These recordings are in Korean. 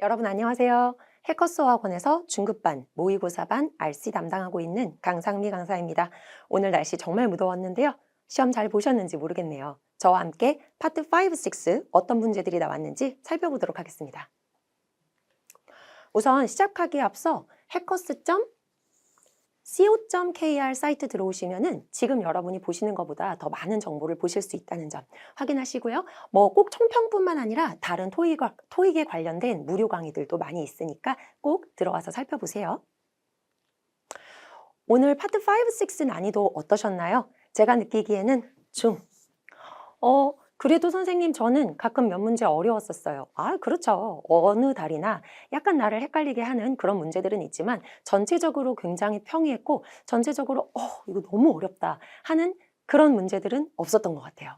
여러분 안녕하세요. 해커스어학원에서 중급반, 모의고사반, RC 담당하고 있는 강상미 강사입니다. 오늘 날씨 정말 무더웠는데요. 시험 잘 보셨는지 모르겠네요. 저와 함께 파트 5, 6 어떤 문제들이 나왔는지 살펴보도록 하겠습니다. 우선 시작하기에 앞서 hackers.co.kr 사이트 들어오시면은 지금 여러분이 보시는 것보다 더 많은 정보를 보실 수 있다는 점 확인하시고요. 뭐 꼭 총평뿐만 아니라 다른 토익에 관련된 무료 강의들도 많이 있으니까 꼭 들어와서 살펴보세요. 오늘 파트 5, 6 난이도 어떠셨나요? 제가 느끼기에는 중. 그래도 선생님 저는 가끔 몇 문제 어려웠었어요. 아, 그렇죠. 어느 달이나 약간 나를 헷갈리게 하는 그런 문제들은 있지만 전체적으로 굉장히 평이했고 전체적으로 이거 너무 어렵다 하는 그런 문제들은 없었던 것 같아요.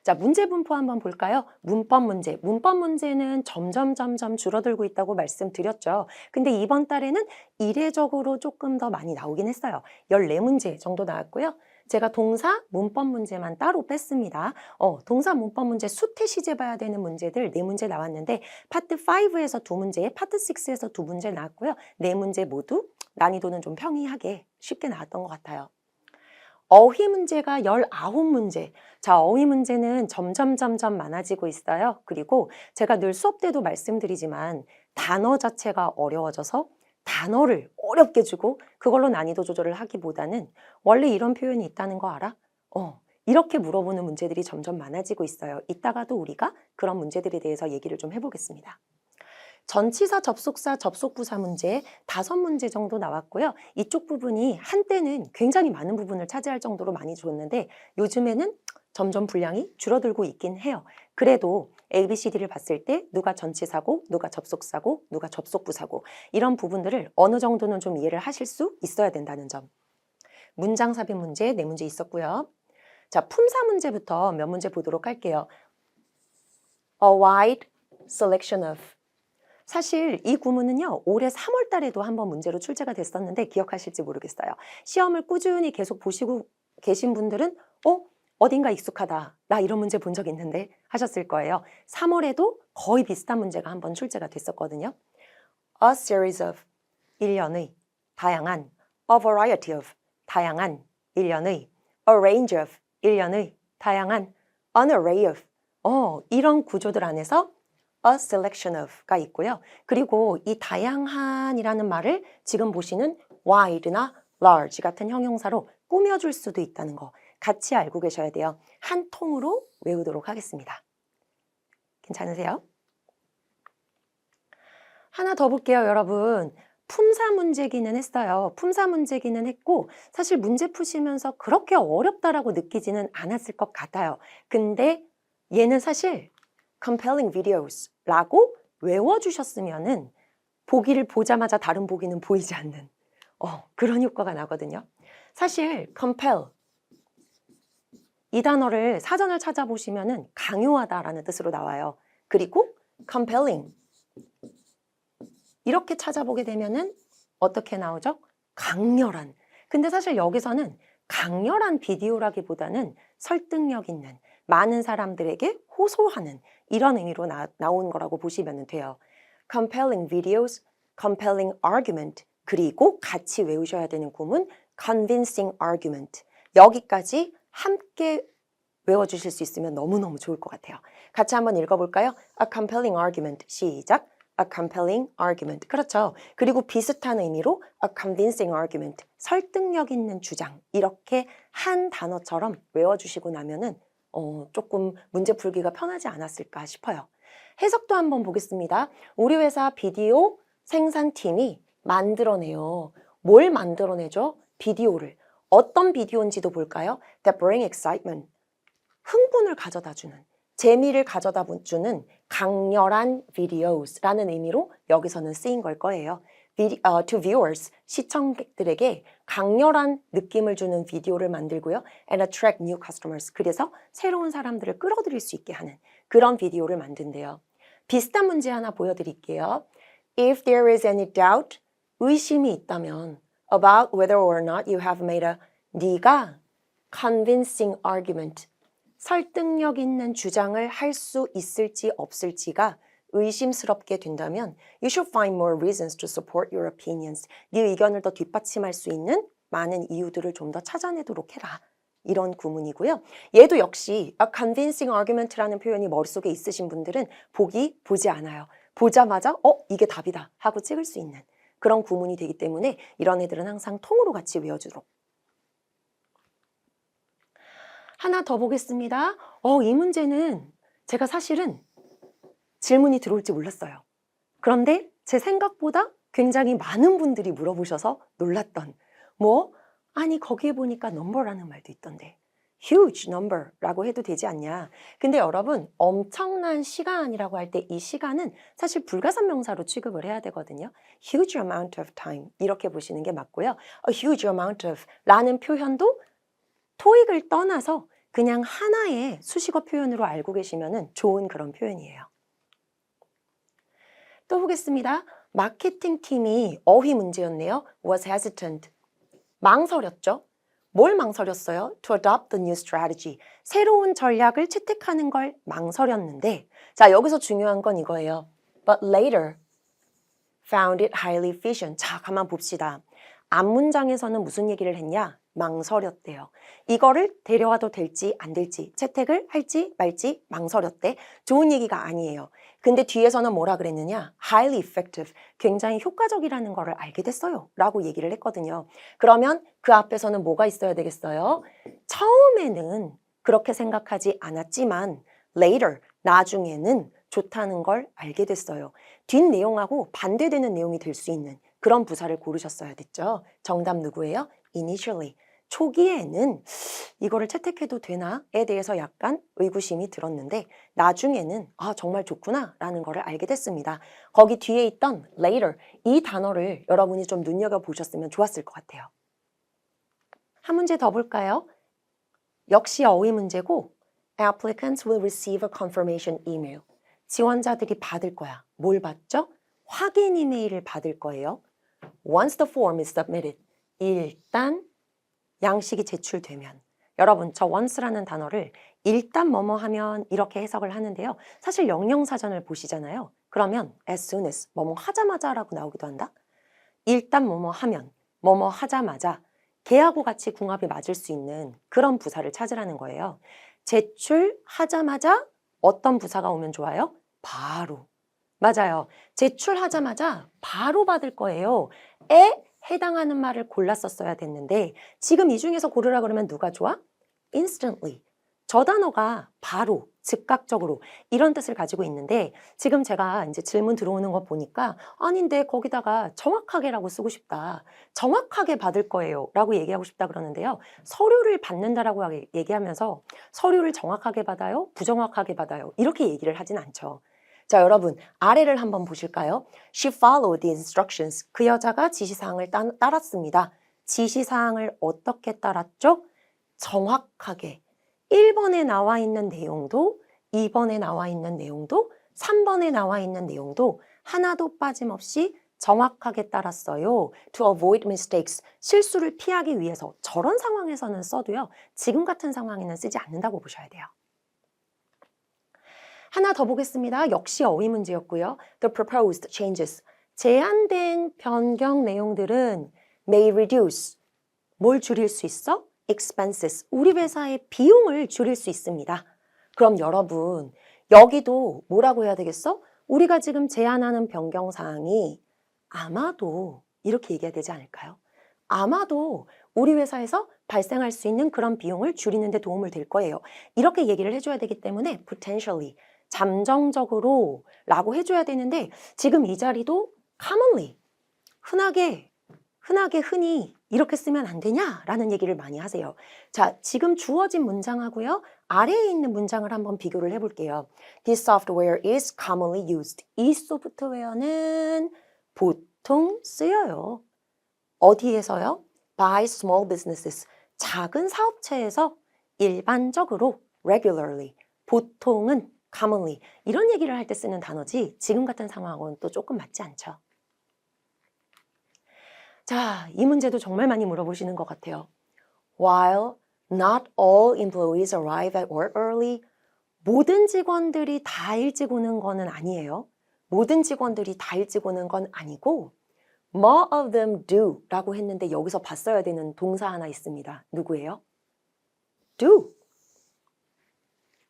자, 문제 분포 한번 볼까요? 문법 문제. 문법 문제는 점점 줄어들고 있다고 말씀드렸죠. 근데 이번 달에는 이례적으로 조금 더 많이 나오긴 했어요. 14문제 정도 나왔고요. 제가 동사 문법 문제만 따로 뺐습니다. 동사 문법 문제 수태 시제 봐야 되는 문제들 4문제 나왔는데 파트 5에서 2문제, 파트 6에서 2문제 나왔고요. 4문제 모두 난이도는 좀 평이하게 쉽게 나왔던 것 같아요. 어휘 문제가 19문제. 자, 어휘 문제는 점점 많아지고 있어요. 그리고 제가 늘 수업 때도 말씀드리지만 단어 자체가 어려워져서 단어를 어렵게 주고 그걸로 난이도 조절을 하기보다는 원래 이런 표현이 있다는 거 알아? 이렇게 물어보는 문제들이 점점 많아지고 있어요. 이따가도 우리가 그런 문제들에 대해서 얘기를 좀 해보겠습니다. 전치사, 접속사, 접속부사 문제 5문제 정도 나왔고요. 이쪽 부분이 한때는 굉장히 많은 부분을 차지할 정도로 많이 줬는데 요즘에는 점점 분량이 줄어들고 있긴 해요. 그래도 ABCD를 봤을 때 누가 전치사고, 누가 접속사고, 누가 접속부사고 이런 부분들을 어느 정도는 좀 이해를 하실 수 있어야 된다는 점. 문장 삽입 문제 4문제 있었고요. 자, 품사 문제부터 몇 문제 보도록 할게요. A wide selection of. 사실 이 구문은요, 올해 3월 달에도 한번 문제로 출제가 됐었는데 기억하실지 모르겠어요. 시험을 꾸준히 계속 보시고 계신 분들은 어딘가 익숙하다. 나 이런 문제 본 적 있는데 하셨을 거예요. 3월에도 거의 비슷한 문제가 한번 출제가 됐었거든요. A series of, 일련의, 다양한, a variety of, 다양한, 일련의, a range of, 일련의, 다양한, an array of, 이런 구조들 안에서 a selection of가 있고요. 그리고 이 다양한이라는 말을 지금 보시는 wide나 large 같은 형용사로 꾸며줄 수도 있다는 거 같이 알고 계셔야 돼요. 한 통으로 외우도록 하겠습니다. 괜찮으세요? 하나 더 볼게요, 여러분. 품사 문제기는 했어요. 품사 문제기는 했고 사실 문제 푸시면서 그렇게 어렵다라고 느끼지는 않았을 것 같아요. 근데 얘는 사실 compelling videos라고 외워주셨으면은 보기를 보자마자 다른 보기는 보이지 않는 그런 효과가 나거든요. 사실 compel 이 단어를 사전을 찾아보시면은 강요하다라는 뜻으로 나와요. 그리고 compelling 이렇게 찾아보게 되면은 어떻게 나오죠? 강렬한. 근데 사실 여기서는 강렬한 비디오라기보다는 설득력 있는 많은 사람들에게 호소하는 이런 의미로 나온 거라고 보시면 돼요. compelling videos, compelling argument, 그리고 같이 외우셔야 되는 구문 convincing argument. 여기까지 함께 외워주실 수 있으면 너무너무 좋을 것 같아요. 같이 한번 읽어볼까요? A compelling argument. 시작. A compelling argument. 그렇죠. 그리고 비슷한 의미로 a convincing argument. 설득력 있는 주장. 이렇게 한 단어처럼 외워주시고 나면은 조금 문제 풀기가 편하지 않았을까 싶어요. 해석도 한번 보겠습니다. 우리 회사 비디오 생산팀이 만들어내요. 뭘 만들어내죠? 비디오를. 어떤 비디오인지도 볼까요? That bring excitement. 흥분을 가져다주는, 재미를 가져다주는 강렬한 videos라는 의미로 여기서는 쓰인 걸 거예요. To viewers, 시청객들에게 강렬한 느낌을 주는 비디오를 만들고요. And attract new customers. 그래서 새로운 사람들을 끌어들일 수 있게 하는 그런 비디오를 만든대요. 비슷한 문제 하나 보여드릴게요. If there is any doubt, 의심이 있다면 about whether or not you have made a 네가 convincing argument 설득력 있는 주장을 할 수 있을지 없을지가 의심스럽게 된다면 you should find more reasons to support your opinions. 네 의견을 더 뒷받침할 수 있는 많은 이유들을 좀 더 찾아내도록 해라. 이런 구문이고요. 얘도 역시 a convincing argument라는 표현이 머릿속에 있으신 분들은 보지 않아요. 보자마자 이게 답이다 하고 찍을 수 있는 그런 구문이 되기 때문에 이런 애들은 항상 통으로 같이 외워주도록. 하나 더 보겠습니다. 이 문제는 제가 사실은 질문이 들어올지 몰랐어요. 그런데 제 생각보다 굉장히 많은 분들이 물어보셔서 놀랐던 아니 거기에 보니까 number라는 말도 있던데 huge number라고 해도 되지 않냐. 근데 여러분 엄청난 시간이라고 할 때 이 시간은 사실 불가산명사로 취급을 해야 되거든요. huge amount of time 이렇게 보시는 게 맞고요. a huge amount of 라는 표현도 토익을 떠나서 그냥 하나의 수식어 표현으로 알고 계시면 좋은 그런 표현이에요. 또 보겠습니다. 마케팅 팀이 어휘 문제였네요. was hesitant. 망설였죠. 뭘 망설였어요? To adopt the new strategy. 새로운 전략을 채택하는 걸 망설였는데 자 여기서 중요한 건 이거예요. But later found it highly efficient. 자 가만 봅시다. 앞문장에서는 무슨 얘기를 했냐? 망설였대요. 이거를 데려와도 될지 안 될지 채택을 할지 말지 망설였대. 좋은 얘기가 아니에요. 근데 뒤에서는 뭐라 그랬느냐? Highly effective. 굉장히 효과적이라는 거를 알게 됐어요. 라고 얘기를 했거든요. 그러면 그 앞에서는 뭐가 있어야 되겠어요? 처음에는 그렇게 생각하지 않았지만 later, 나중에는 좋다는 걸 알게 됐어요. 뒷내용하고 반대되는 내용이 될 수 있는 그런 부사를 고르셨어야 됐죠. 정답 누구예요? Initially. 초기에는 이거를 채택해도 되나에 대해서 약간 의구심이 들었는데 나중에는 정말 좋구나 라는 거를 알게 됐습니다. 거기 뒤에 있던 later 이 단어를 여러분이 좀 눈여겨보셨으면 좋았을 것 같아요. 한 문제 더 볼까요? 역시 어휘 문제고 Applicants will receive a confirmation email. 지원자들이 받을 거야. 뭘 받죠? 확인 이메일을 받을 거예요. Once the form is submitted. 일단 양식이 제출되면 여러분 저 once라는 단어를 일단 뭐뭐 하면 이렇게 해석을 하는데요. 사실 영영사전을 보시잖아요. 그러면 as soon as 뭐뭐 하자마자 라고 나오기도 한다. 일단 뭐뭐 하면 뭐뭐 하자마자 걔하고 같이 궁합이 맞을 수 있는 그런 부사를 찾으라는 거예요. 제출하자마자 어떤 부사가 오면 좋아요? 바로. 맞아요. 제출하자마자 바로 받을 거예요. 에 해당하는 말을 골랐었어야 됐는데 지금 이 중에서 고르라 그러면 누가 좋아? instantly. 저 단어가 바로, 즉각적으로 이런 뜻을 가지고 있는데 지금 제가 이제 질문 들어오는 거 보니까 아닌데 거기다가 정확하게라고 쓰고 싶다. 정확하게 받을 거예요 라고 얘기하고 싶다 그러는데요. 서류를 받는다라고 얘기하면서 서류를 정확하게 받아요? 부정확하게 받아요? 이렇게 얘기를 하진 않죠. 자, 여러분 아래를 한번 보실까요? She followed the instructions. 그 여자가 지시사항을 따랐습니다. 지시사항을 어떻게 따랐죠? 정확하게. 1번에 나와 있는 내용도 2번에 나와 있는 내용도 3번에 나와 있는 내용도 하나도 빠짐없이 정확하게 따랐어요. To avoid mistakes. 실수를 피하기 위해서 저런 상황에서는 써도요. 지금 같은 상황에는 쓰지 않는다고 보셔야 돼요. 하나 더 보겠습니다. 역시 어휘 문제였고요. The proposed changes. 제안된 변경 내용들은 may reduce. 뭘 줄일 수 있어? expenses. 우리 회사의 비용을 줄일 수 있습니다. 그럼 여러분 여기도 뭐라고 해야 되겠어? 우리가 지금 제안하는 변경사항이 아마도 이렇게 얘기해야 되지 않을까요? 아마도 우리 회사에서 발생할 수 있는 그런 비용을 줄이는 데 도움을 될 거예요. 이렇게 얘기를 해줘야 되기 때문에 potentially, 잠정적으로 라고 해줘야 되는데 지금 이 자리도 commonly, 흔히 이렇게 쓰면 안 되냐라는 얘기를 많이 하세요. 자, 지금 주어진 문장하고요. 아래에 있는 문장을 한번 비교를 해볼게요. This software is commonly used. 이 소프트웨어는 보통 쓰여요. 어디에서요? By small businesses. 작은 사업체에서 일반적으로 regularly. 보통은 commonly. 이런 얘기를 할 때 쓰는 단어지 지금 같은 상황은 또 조금 맞지 않죠. 자, 이 문제도 정말 많이 물어보시는 것 같아요. While not all employees arrive at work early, 모든 직원들이 다 일찍 오는 거는 아니에요. 모든 직원들이 다 일찍 오는 건 아니고 more of them do 라고 했는데 여기서 봤어야 되는 동사 하나 있습니다. 누구예요? do.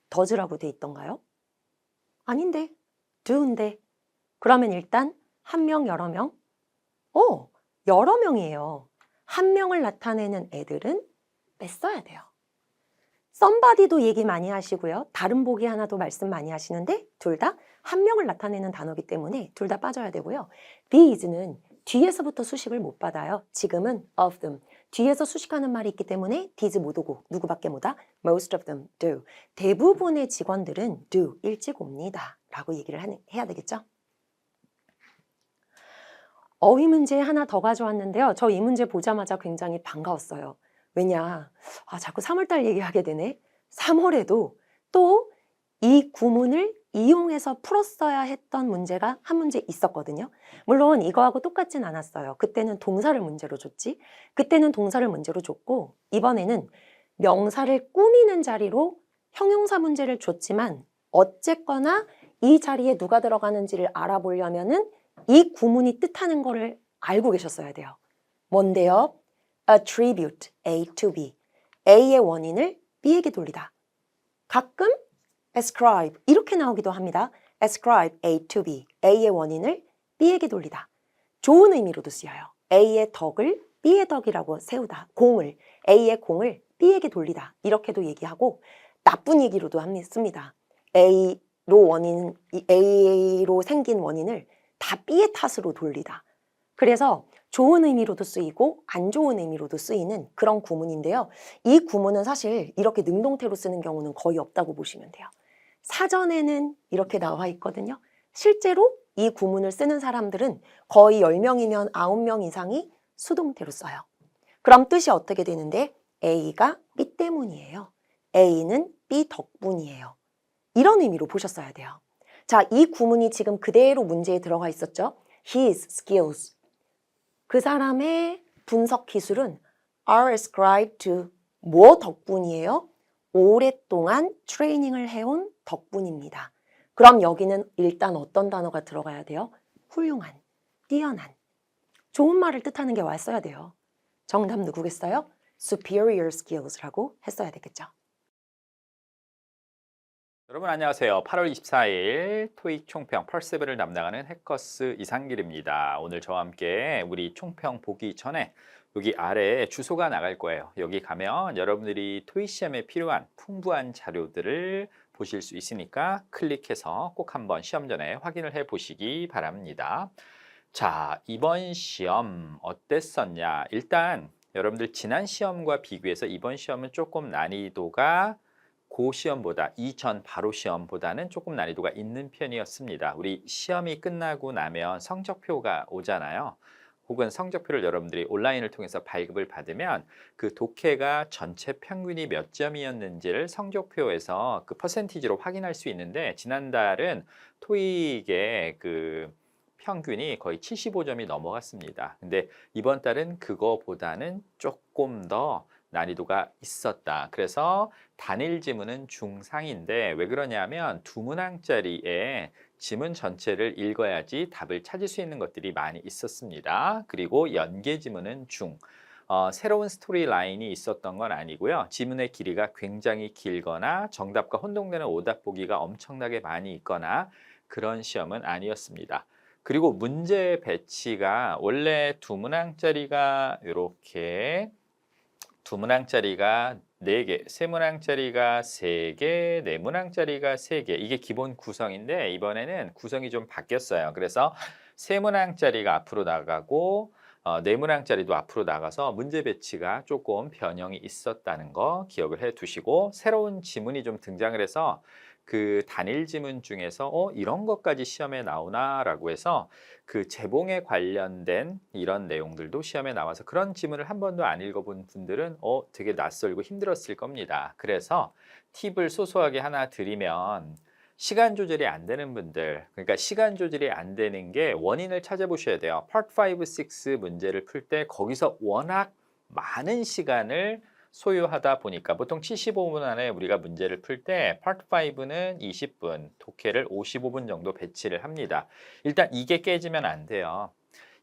does라고 돼 있던가요? 아닌데 do인데 그러면 일단 한 명, 여러 명? 여러 명이에요. 한 명을 나타내는 애들은 뺐어야 돼요. somebody도 얘기 많이 하시고요. 다른 보기 하나도 말씀 많이 하시는데 둘 다 한 명을 나타내는 단어이기 때문에 둘 다 빠져야 되고요. these는 뒤에서부터 수식을 못 받아요. 지금은 of them. 뒤에서 수식하는 말이 있기 때문에 these 못 오고 누구밖에 못와? most of them do. 대부분의 직원들은 do, 일찍 옵니다. 라고 얘기를 해야 되겠죠? 어휘 문제 하나 더 가져왔는데요. 저 이 문제 보자마자 굉장히 반가웠어요. 왜냐? 자꾸 3월달 얘기하게 되네. 3월에도 또 이 구문을 이용해서 풀었어야 했던 문제가 한 문제 있었거든요. 물론 이거하고 똑같진 않았어요. 그때는 동사를 문제로 줬지. 그때는 동사를 문제로 줬고 이번에는 명사를 꾸미는 자리로 형용사 문제를 줬지만 어쨌거나 이 자리에 누가 들어가는지를 알아보려면은 이 구문이 뜻하는 거를 알고 계셨어야 돼요. 뭔데요? attribute A to B. A의 원인을 B에게 돌리다. 가끔 ascribe 이렇게 나오기도 합니다. ascribe A to B. A의 원인을 B에게 돌리다. 좋은 의미로도 쓰여요. A의 덕을 B의 덕이라고 세우다. 공을 A의 공을 B에게 돌리다. 이렇게도 얘기하고 나쁜 얘기로도 씁니다. A로 생긴 원인을 다 B의 탓으로 돌리다. 그래서 좋은 의미로도 쓰이고 안 좋은 의미로도 쓰이는 그런 구문인데요. 이 구문은 사실 이렇게 능동태로 쓰는 경우는 거의 없다고 보시면 돼요. 사전에는 이렇게 나와 있거든요. 실제로 이 구문을 쓰는 사람들은 거의 10명이면 9명 이상이 수동태로 써요. 그럼 뜻이 어떻게 되는데 A가 B 때문이에요. A는 B 덕분이에요. 이런 의미로 보셨어야 돼요. 자, 이 구문이 지금 그대로 문제에 들어가 있었죠. His skills. 그 사람의 분석 기술은 are ascribed to 뭐 덕분이에요? 오랫동안 트레이닝을 해온 덕분입니다. 그럼 여기는 일단 어떤 단어가 들어가야 돼요? 훌륭한, 뛰어난, 좋은 말을 뜻하는 게 왔어야 돼요. 정답 누구겠어요? superior skills라고 했어야 되겠죠. 여러분 안녕하세요. 8월 24일 토익 총평 펄세븐을 담당하는 해커스 이상길입니다. 오늘 저와 함께 우리 총평 보기 전에 여기 아래에 주소가 나갈 거예요. 여기 가면 여러분들이 토익 시험에 필요한 풍부한 자료들을 보실 수 있으니까 클릭해서 꼭 한번 시험 전에 확인을 해 보시기 바랍니다. 자, 이번 시험 어땠었냐? 일단 여러분들 지난 시험과 비교해서 이번 시험은 조금 난이도가 고 시험보다 이전 바로 시험보다는 조금 난이도가 있는 편이었습니다. 우리 시험이 끝나고 나면 성적표가 오잖아요. 혹은 성적표를 여러분들이 온라인을 통해서 발급을 받으면 그 독해가 전체 평균이 몇 점이었는지를 성적표에서 그 퍼센티지로 확인할 수 있는데 지난달은 토익의 그 평균이 거의 75점이 넘어갔습니다. 근데 이번 달은 그거보다는 조금 더 난이도가 있었다. 그래서 단일 지문은 중상인데 왜 그러냐면 두 문항짜리에 지문 전체를 읽어야지 답을 찾을 수 있는 것들이 많이 있었습니다. 그리고 연계 지문은 중. 새로운 스토리 라인이 있었던 건 아니고요. 지문의 길이가 굉장히 길거나 정답과 혼동되는 오답 보기가 엄청나게 많이 있거나 그런 시험은 아니었습니다. 그리고 문제 배치가 원래 두 문항짜리가 이렇게 두 문항짜리가 4개, 세 문항짜리가 3개, 네 문항짜리가 3개. 이게 기본 구성인데 이번에는 구성이 좀 바뀌었어요. 그래서 세 문항짜리가 앞으로 나가고 네 문항짜리도 앞으로 나가서 문제 배치가 조금 변형이 있었다는 거 기억을 해 두시고 새로운 지문이 좀 등장을 해서 그 단일 지문 중에서 이런 것까지 시험에 나오나라고 해서 그 재봉에 관련된 이런 내용들도 시험에 나와서 그런 지문을 한 번도 안 읽어본 분들은 되게 낯설고 힘들었을 겁니다. 그래서 팁을 소소하게 하나 드리면 시간 조절이 안 되는 분들, 그러니까 시간 조절이 안 되는 게 원인을 찾아보셔야 돼요. Part 5, 6 문제를 풀 때 거기서 워낙 많은 시간을 소요하다 보니까 보통 75분 안에 우리가 문제를 풀 때 파트 5는 20분, 독해를 55분 정도 배치를 합니다. 일단 이게 깨지면 안 돼요.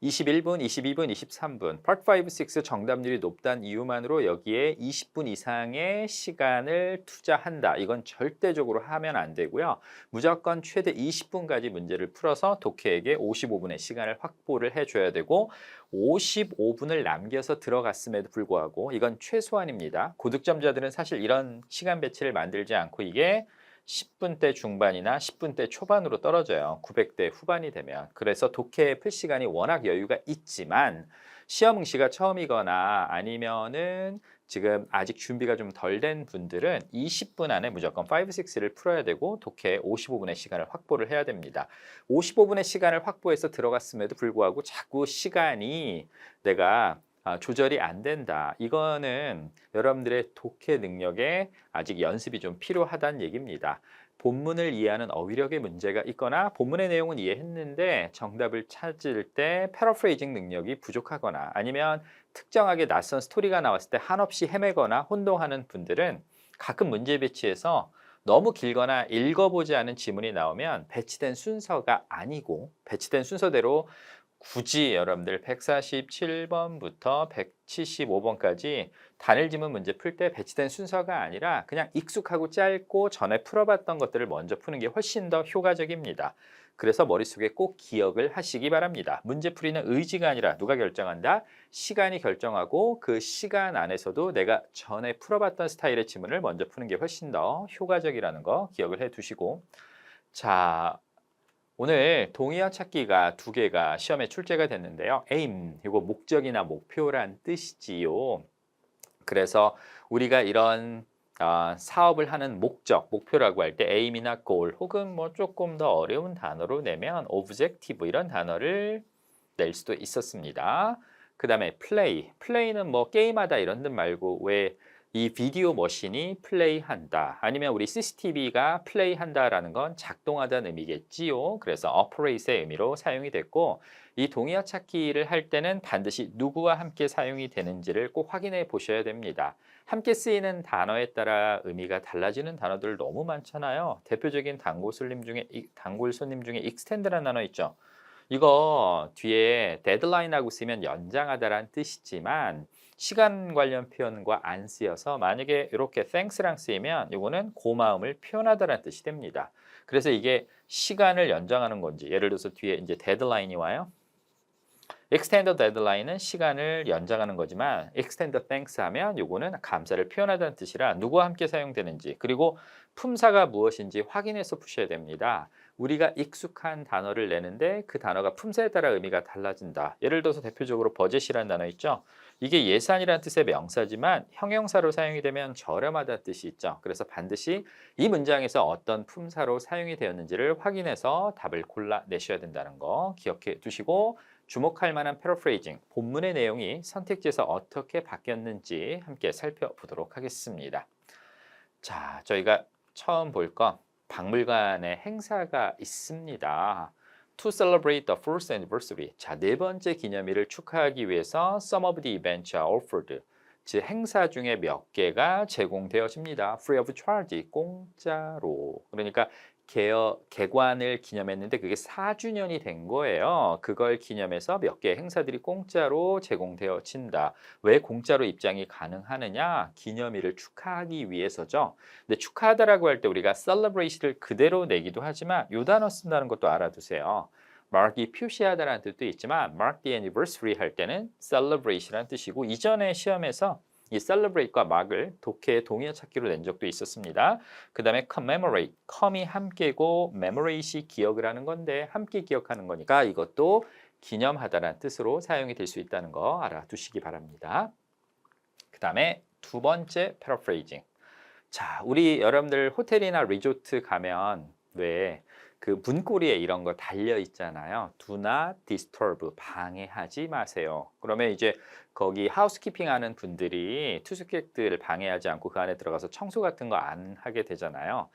21분, 22분, 23분, 파트 5, 6 정답률이 높다는 이유만으로 여기에 20분 이상의 시간을 투자한다. 이건 절대적으로 하면 안 되고요. 무조건 최대 20분까지 문제를 풀어서 독해에게 55분의 시간을 확보를 해줘야 되고 55분을 남겨서 들어갔음에도 불구하고 이건 최소한입니다. 고득점자들은 사실 이런 시간 배치를 만들지 않고 이게 10분대 중반이나 10분대 초반으로 떨어져요. 900대 후반이 되면. 그래서 독해 풀 시간이 워낙 여유가 있지만 시험 응시가 처음이거나 아니면은 지금 아직 준비가 좀 덜 된 분들은 20분 안에 무조건 5, 6를 풀어야 되고 독해 55분의 시간을 확보를 해야 됩니다. 55분의 시간을 확보해서 들어갔음에도 불구하고 자꾸 시간이 내가 조절이 안 된다. 이거는 여러분들의 독해 능력에 아직 연습이 좀 필요하다는 얘기입니다. 본문을 이해하는 어휘력의 문제가 있거나 본문의 내용은 이해했는데 정답을 찾을 때 패러프레이징 능력이 부족하거나 아니면 특정하게 낯선 스토리가 나왔을 때 한없이 헤매거나 혼동하는 분들은 가끔 문제 배치에서 너무 길거나 읽어보지 않은 지문이 나오면 배치된 순서가 아니고 배치된 순서대로 굳이 여러분들 147번부터 175번까지 단일 지문 문제 풀 때 배치된 순서가 아니라 그냥 익숙하고 짧고 전에 풀어봤던 것들을 먼저 푸는 게 훨씬 더 효과적입니다. 그래서 머릿속에 꼭 기억을 하시기 바랍니다. 문제풀이는 의지가 아니라 누가 결정한다? 시간이 결정하고 그 시간 안에서도 내가 전에 풀어봤던 스타일의 지문을 먼저 푸는 게 훨씬 더 효과적이라는 거 기억을 해두시고 자, 오늘 동의어 찾기가 2개가 시험에 출제가 됐는데요. aim, 이거 목적이나 목표란 뜻이지요. 그래서 우리가 이런 사업을 하는 목적, 목표라고 할 때 aim이나 goal 혹은 뭐 조금 더 어려운 단어로 내면 objective 이런 단어를 낼 수도 있었습니다. 그 다음에 play는 뭐 게임하다 이런 뜻 말고 왜 이 비디오 머신이 플레이한다 아니면 우리 CCTV가 플레이한다라는 건 작동하다는 의미겠지요. 그래서 operate의 의미로 사용이 됐고 이 동의어 찾기를 할 때는 반드시 누구와 함께 사용이 되는지를 꼭 확인해 보셔야 됩니다. 함께 쓰이는 단어에 따라 의미가 달라지는 단어들 너무 많잖아요. 대표적인 단골 손님 중에 extend라는 단어 있죠. 이거 뒤에 데드라인하고 쓰면 연장하다라는 뜻이지만 시간 관련 표현과 안 쓰여서 만약에 이렇게 thanks랑 쓰이면 이거는 고마움을 표현하다라는 뜻이 됩니다. 그래서 이게 시간을 연장하는 건지 예를 들어서 뒤에 이제 데드라인이 와요. extend deadline은 시간을 연장하는 거지만 extend thanks 하면 요거는 감사를 표현하다는 뜻이라 누구와 함께 사용되는지 그리고 품사가 무엇인지 확인해서 푸셔야 됩니다. 우리가 익숙한 단어를 내는데 그 단어가 품사에 따라 의미가 달라진다. 예를 들어서 대표적으로 버젯이라는 단어 있죠. 이게 예산이라는 뜻의 명사지만 형용사로 사용이 되면 저렴하다는 뜻이 있죠. 그래서 반드시 이 문장에서 어떤 품사로 사용이 되었는지를 확인해서 답을 골라내셔야 된다는 거 기억해 두시고 주목할 만한 패러프레이징, 본문의 내용이 선택지에서 어떻게 바뀌었는지 함께 살펴보도록 하겠습니다. 자, 저희가 처음 볼 건 박물관에 행사가 있습니다. To celebrate the first anniversary. 자, 4번째 기념일을 축하하기 위해서 some of the events are offered. 즉 행사 중에 몇 개가 제공되어집니다. Free of charge, 공짜로. 그러니까 개관을 기념했는데 그게 4주년이 된 거예요. 그걸 기념해서 몇 개의 행사들이 공짜로 제공되어진다. 왜 공짜로 입장이 가능하느냐? 기념일을 축하하기 위해서죠. 근데 축하하다라고 할 때 우리가 celebrate를 그대로 내기도 하지만 이 단어 쓴다는 것도 알아두세요. mark이 표시하다라는 뜻도 있지만 mark the anniversary 할 때는 celebrate라는 뜻이고 이전에 시험에서 이 celebrate과 mark을 독해의 동의어 찾기로 낸 적도 있었습니다. 그 다음에 commemorate, com이 함께고 memorate이 기억을 하는 건데 함께 기억하는 거니까 이것도 기념하다라는 뜻으로 사용이 될 수 있다는 거 알아두시기 바랍니다. 그 다음에 2번째 paraphrasing. 자, 우리 여러분들 호텔이나 리조트 가면 왜 그 문고리에 이런 거 달려 있잖아요. Do not disturb, 방해하지 마세요. 그러면 이제 거기 하우스키핑 하는 분들이 투숙객들을 방해하지 않고 그 안에 들어가서 청소 같은 거 안 하게 되잖아요.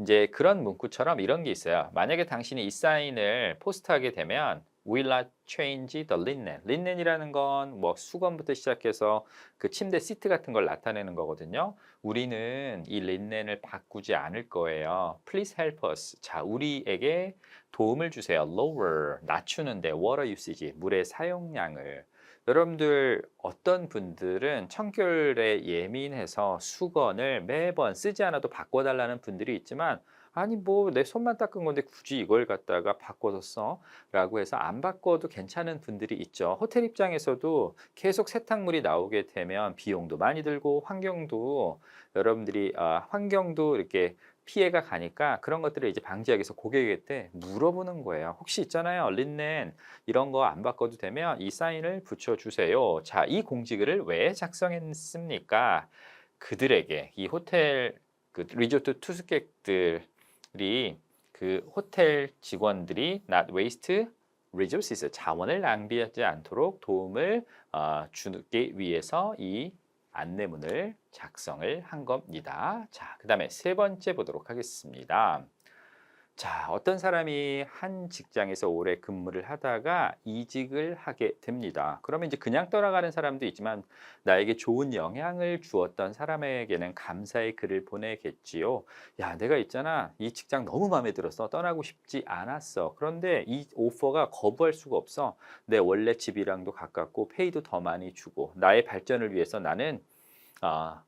이제 그런 문구처럼 이런 게 있어요. 만약에 당신이 이 사인을 포스트하게 되면 will not change the linen. linen이라는 건 뭐 수건부터 시작해서 그 침대 시트 같은 걸 나타내는 거거든요. 우리는 이 린넨을 바꾸지 않을 거예요. Please help us. 자, 우리에게 도움을 주세요. lower, 낮추는데 water usage, 물의 사용량을. 여러분들 어떤 분들은 청결에 예민해서 수건을 매번 쓰지 않아도 바꿔달라는 분들이 있지만 아니 뭐 내 손만 닦은 건데 굳이 이걸 갖다가 바꿔서 써? 라고 해서 안 바꿔도 괜찮은 분들이 있죠. 호텔 입장에서도 계속 세탁물이 나오게 되면 비용도 많이 들고 환경도 여러분들이 환경도 이렇게 피해가 가니까 그런 것들을 이제 방지하기 위해서 고객에게 물어보는 거예요. 혹시 있잖아요. 린넨 이런 거 안 바꿔도 되면 이 사인을 붙여주세요. 자, 이 공지글을 왜 작성했습니까? 그들에게 이 호텔 그 리조트 투숙객들이 그 호텔 직원들이 not waste resources 자원을 낭비하지 않도록 도움을 주기 위해서 이 안내문을 작성을 한 겁니다. 자, 그 다음에 세 번째 보도록 하겠습니다. 자, 어떤 사람이 한 직장에서 오래 근무를 하다가 이직을 하게 됩니다. 그러면 이제 그냥 떠나가는 사람도 있지만 나에게 좋은 영향을 주었던 사람에게는 감사의 글을 보내겠지요. 야, 내가 있잖아. 이 직장 너무 마음에 들어서 떠나고 싶지 않았어. 그런데 이 오퍼가 거부할 수가 없어. 내 원래 집이랑도 가깝고 페이도 더 많이 주고 나의 발전을 위해서 나는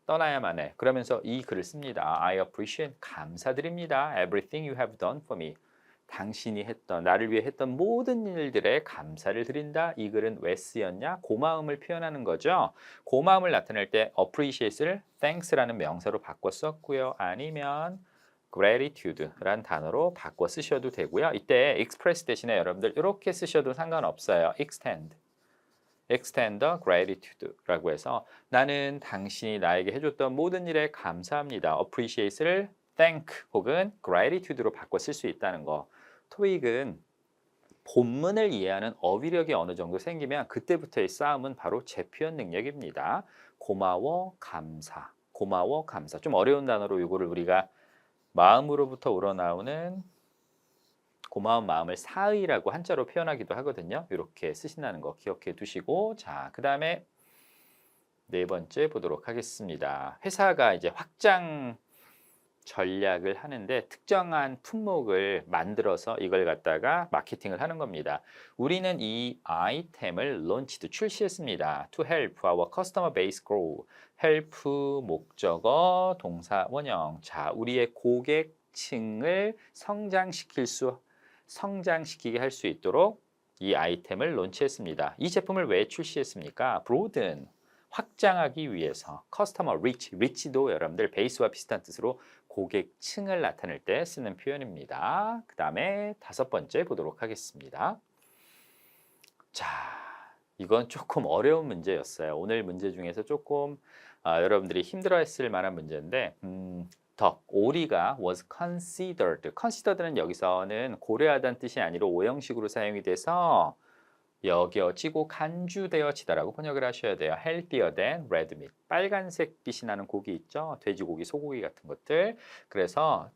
떠나야만 해. 그러면서 이 글을 씁니다. I appreciate, 감사드립니다. Everything you have done for me. 당신이 했던, 나를 위해 했던 모든 일들에 감사를 드린다. 이 글은 왜 쓰였냐? 고마움을 표현하는 거죠. 고마움을 나타낼 때 appreciate를 thanks라는 명사로 바꿔 썼고요. 아니면 gratitude라는 단어로 바꿔 쓰셔도 되고요. 이때 express 대신에 여러분들 이렇게 쓰셔도 상관없어요. extend the gratitude라고 해서 나는 당신이 나에게 해줬던 모든 일에 감사합니다. appreciate를 thank 혹은 gratitude로 바꿔 쓸 수 있다는 거. 토익은 본문을 이해하는 어휘력이 어느 정도 생기면 그때부터의 싸움은 바로 재표현 능력입니다. 고마워, 감사. 고마워, 감사. 좀 어려운 단어로 이거를 우리가 마음으로부터 우러나오는 고마운 마음을 사의라고 한자로 표현하기도 하거든요. 이렇게 쓰신다는 거 기억해 두시고 자, 그 다음에 네 번째 보도록 하겠습니다. 회사가 이제 확장 전략을 하는데 특정한 품목을 만들어서 이걸 갖다가 마케팅을 하는 겁니다. 우리는 이 아이템을 론치드 출시했습니다. To help our customer base grow. help 목적어 동사 원형. 자, 우리의 고객층을 성장시키게 할 수 있도록 이 아이템을 론치했습니다. 이 제품을 왜 출시했습니까? broaden, 확장하기 위해서. customer reach, reach도 여러분들 베이스와 비슷한 뜻으로 고객층을 나타낼 때 쓰는 표현입니다. 그 다음에 다섯 번째 보도록 하겠습니다. 자, 이건 조금 어려운 문제였어요. 오늘 문제 중에서 조금 여러분들이 힘들어했을 만한 문제인데 덕, 오리가 was considered. considered는 여기서는 고려하다는 뜻이 아니라 오형식으로 사용이 돼서 여겨지고 간주되어지다라고 번역을 하셔야 돼요. healthier than red meat. 빨간색 빛이 나는 고기 있죠. 돼지고기, 소고기 같은 것들. 그래서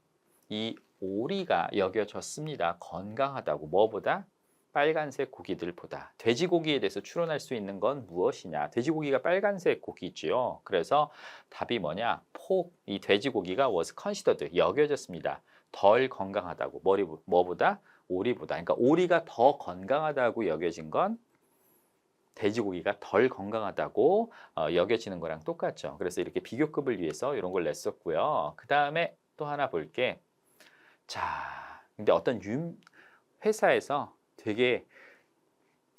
이 오리가 여겨졌습니다. 건강하다고. 뭐보다? 빨간색 고기들보다. 돼지고기에 대해서 추론할 수 있는 건 무엇이냐? 돼지고기가 빨간색 고기지요. 그래서 답이 뭐냐? 이 돼지고기가 was considered, 여겨졌습니다. 덜 건강하다고. 뭐보다? 오리보다. 그러니까 오리가 더 건강하다고 여겨진 건 돼지고기가 덜 건강하다고 여겨지는 거랑 똑같죠. 그래서 이렇게 비교급을 위해서 이런 걸 냈었고요. 그 다음에 또 하나 볼게. 자, 근데 어떤 회사에서 되게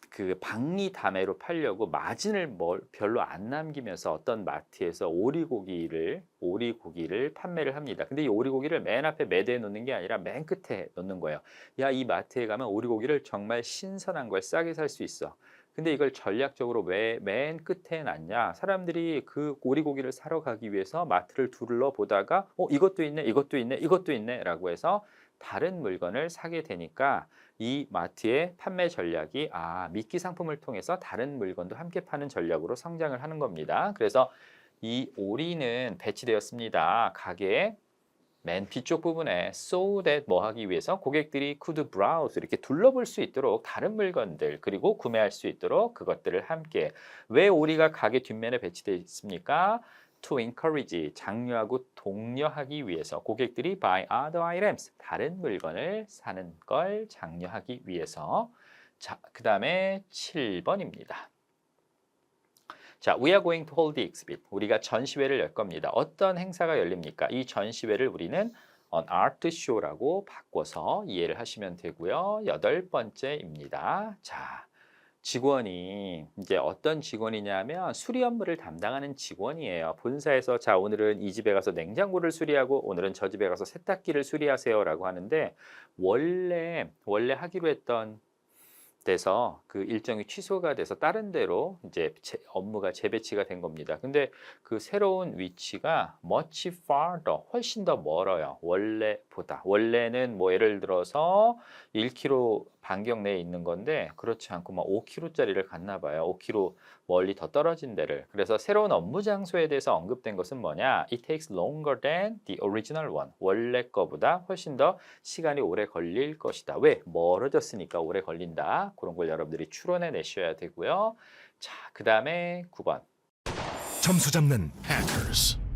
그 박리담회로 팔려고 마진을 별로 안 남기면서 어떤 마트에서 오리고기를 판매를 합니다. 근데 이 오리고기를 맨 앞에 매대에 놓는 게 아니라 맨 끝에 놓는 거예요. 야, 이 마트에 가면 오리고기를 정말 신선한 걸 싸게 살 수 있어. 근데 이걸 전략적으로 왜 맨 끝에 놨냐? 사람들이 그 오리고기를 사러 가기 위해서 마트를 둘러보다가 이것도 있네, 이것도 있네, 이것도 있네 라고 해서 다른 물건을 사게 되니까 이 마트의 판매 전략이 미끼 상품을 통해서 다른 물건도 함께 파는 전략으로 성장을 하는 겁니다. 그래서 이 오리는 배치되었습니다. 가게에 맨 뒤쪽 부분에 so that 뭐 하기 위해서 고객들이 could browse 이렇게 둘러볼 수 있도록 다른 물건들 그리고 구매할 수 있도록 그것들을 함께 왜 오리가 가게 뒷면에 배치되어 있습니까? To encourage 장려하고 독려하기 위해서 고객들이 buy other items 다른 물건을 사는 걸 장려하기 위해서 자, 그 다음에 7번입니다. 자, we are going to hold the exhibit. 우리가 전시회를 열 겁니다. 어떤 행사가 열립니까? 이 전시회를 우리는 an art show라고 바꿔서 이해를 하시면 되고요. 8번째입니다. 자, 직원이 이제 어떤 직원이냐면 수리 업무를 담당하는 직원이에요. 본사에서 자, 오늘은 이 집에 가서 냉장고를 수리하고 오늘은 저 집에 가서 세탁기를 수리하세요라고 하는데 원래 하기로 했던 돼서 그 일정이 취소가 돼서 다른 데로 이제 업무가 재배치가 된 겁니다. 근데 그 새로운 위치가 much farther 훨씬 더 멀어요. 원래보다. 원래는 뭐 예를 들어서 1km 반경 내에 있는 건데 그렇지 않고 막 5km짜리를 갔나 봐요. 5km 멀리 더 떨어진 데를. 그래서 새로운 업무 장소에 대해서 언급된 것은 뭐냐? It takes longer than the original one. 원래 거보다 훨씬 더 시간이 오래 걸릴 것이다. 왜? 멀어졌으니까 오래 걸린다. 그런 걸 여러분들이 추론해 내셔야 되고요. 자, 그 다음에 9번. 점수 잡는 Hackers.